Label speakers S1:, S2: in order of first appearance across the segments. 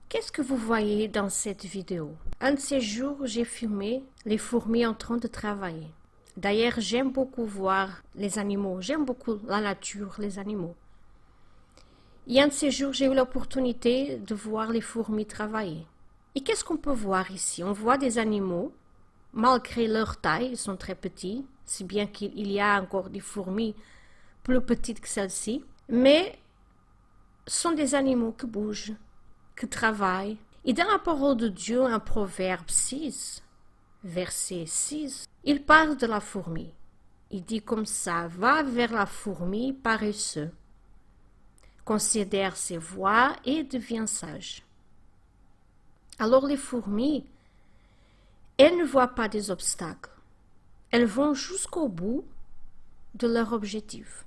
S1: Qu'est-ce que vous voyez dans cette vidéo? Un de ces jours, j'ai filmé les fourmis en train de travailler. D'ailleurs, j'aime beaucoup voir les animaux. J'aime beaucoup la nature, les animaux. Et un de ces jours, j'ai eu l'opportunité de voir les fourmis travailler. Et qu'est-ce qu'on peut voir ici? On voit des animaux, malgré leur taille, ils sont très petits, si bien qu'il y a encore des fourmis plus petites que celles-ci, mais ce sont des animaux qui bougent, qui travaillent. Et dans la parole de Dieu, en Proverbe 6, verset 6, il parle de la fourmi. Il dit comme ça, va vers la fourmi paresseux, considère ses voies et devient sage. Alors les fourmis, elles ne voient pas des obstacles. Elles vont jusqu'au bout de leur objectif.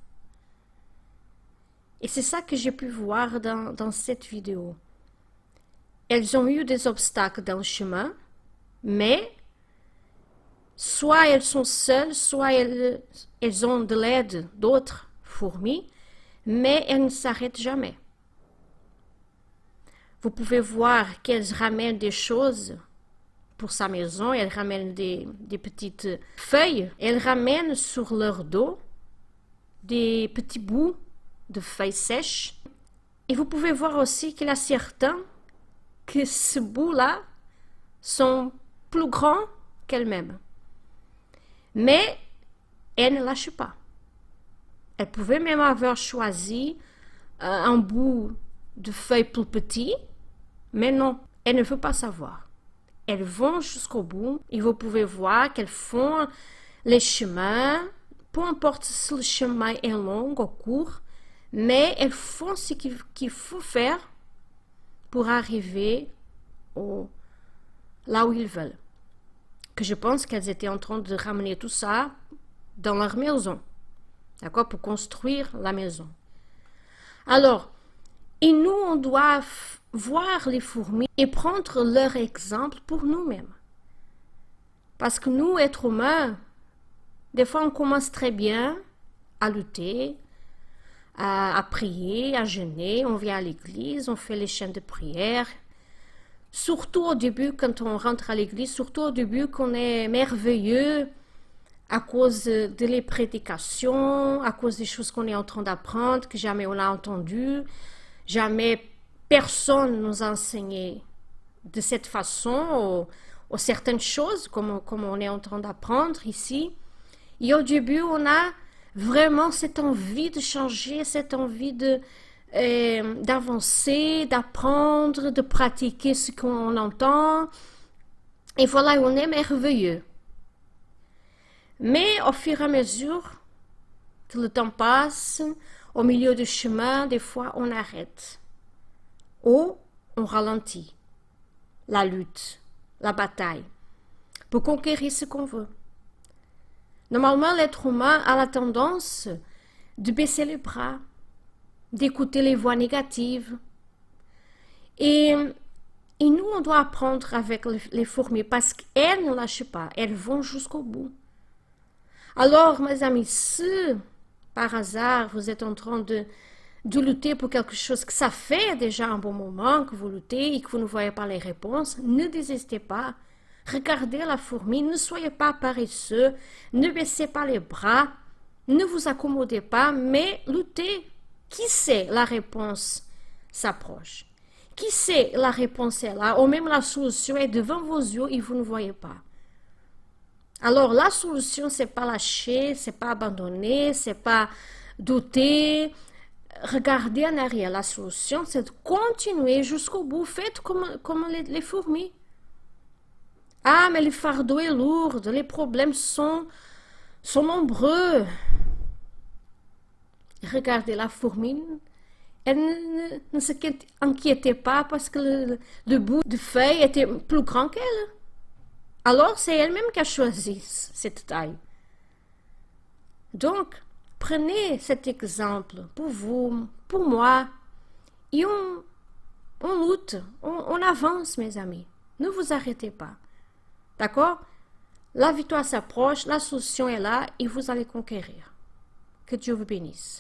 S1: Et c'est ça que j'ai pu voir dans cette vidéo. Elles ont eu des obstacles dans le chemin, mais soit elles sont seules, soit elles ont de l'aide d'autres fourmis, mais elles ne s'arrêtent jamais. Vous pouvez voir qu'elles ramènent des choses pour sa maison, elles ramènent des petites feuilles, elles ramènent sur leur dos des petits bouts de feuilles sèches. Et vous pouvez voir aussi qu'il y a certains que ces bouts-là sont plus grands qu'elles-mêmes. Mais elles ne lâchent pas. Elles pouvaient même avoir choisi un bout de feuille plus petit, mais non, elles ne veulent pas savoir. Elles vont jusqu'au bout et vous pouvez voir qu'elles font les chemins, peu importe si le chemin est long ou court, mais elles font ce qu'il faut faire pour arriver là où ils veulent. Que je pense qu'elles étaient en train de ramener tout ça dans leur maison, d'accord, pour construire la maison. Alors, et nous, on doit voir les fourmis et prendre leur exemple pour nous-mêmes. Parce que nous, êtres humains, des fois, on commence très bien à lutter, à prier, à jeûner, on vient à l'église, on fait les chaînes de prière. Surtout au début, quand on rentre à l'église, surtout au début qu'on est merveilleux à cause de les prédications, à cause des choses qu'on est en train d'apprendre, que jamais on a entendu, jamais personne nous a enseigné de cette façon ou certaines choses comme on est en train d'apprendre ici. Et au début, on a vraiment cette envie de changer, cette envie d'avancer, d'apprendre, de pratiquer ce qu'on entend. Et voilà, on est merveilleux. Mais au fur et à mesure que le temps passe, au milieu du chemin, des fois, on arrête. Ou on ralentit la lutte, la bataille, pour conquérir ce qu'on veut. Normalement, l'être humain a la tendance de baisser les bras, d'écouter les voix négatives. Et nous, on doit apprendre avec les fourmis parce qu'elles ne lâchent pas, elles vont jusqu'au bout. Alors, mes amis, si par hasard vous êtes en train de lutter pour quelque chose que ça fait déjà un bon moment que vous luttez et que vous ne voyez pas les réponses, ne désistez pas. Regardez la fourmi, ne soyez pas paresseux, ne baissez pas les bras, ne vous accommodez pas, mais luttez. Qui sait, la réponse s'approche. Qui sait, la réponse est là, ou même la solution est devant vos yeux et vous ne voyez pas. Alors, la solution, c'est pas lâcher, c'est pas abandonner, c'est pas douter. Regardez en arrière. La solution, c'est de continuer jusqu'au bout. Faites comme les fourmis. Ah, mais le fardeau est lourd, les problèmes sont nombreux. Regardez la fourmi, elle ne s'inquiétait pas parce que le bout de feuille était plus grand qu'elle. Alors, c'est elle-même qui a choisi cette taille. Donc, prenez cet exemple pour vous, pour moi, et on lutte, on avance, mes amis. Ne vous arrêtez pas. D'accord? La victoire s'approche, la solution est là et vous allez conquérir. Que Dieu vous bénisse.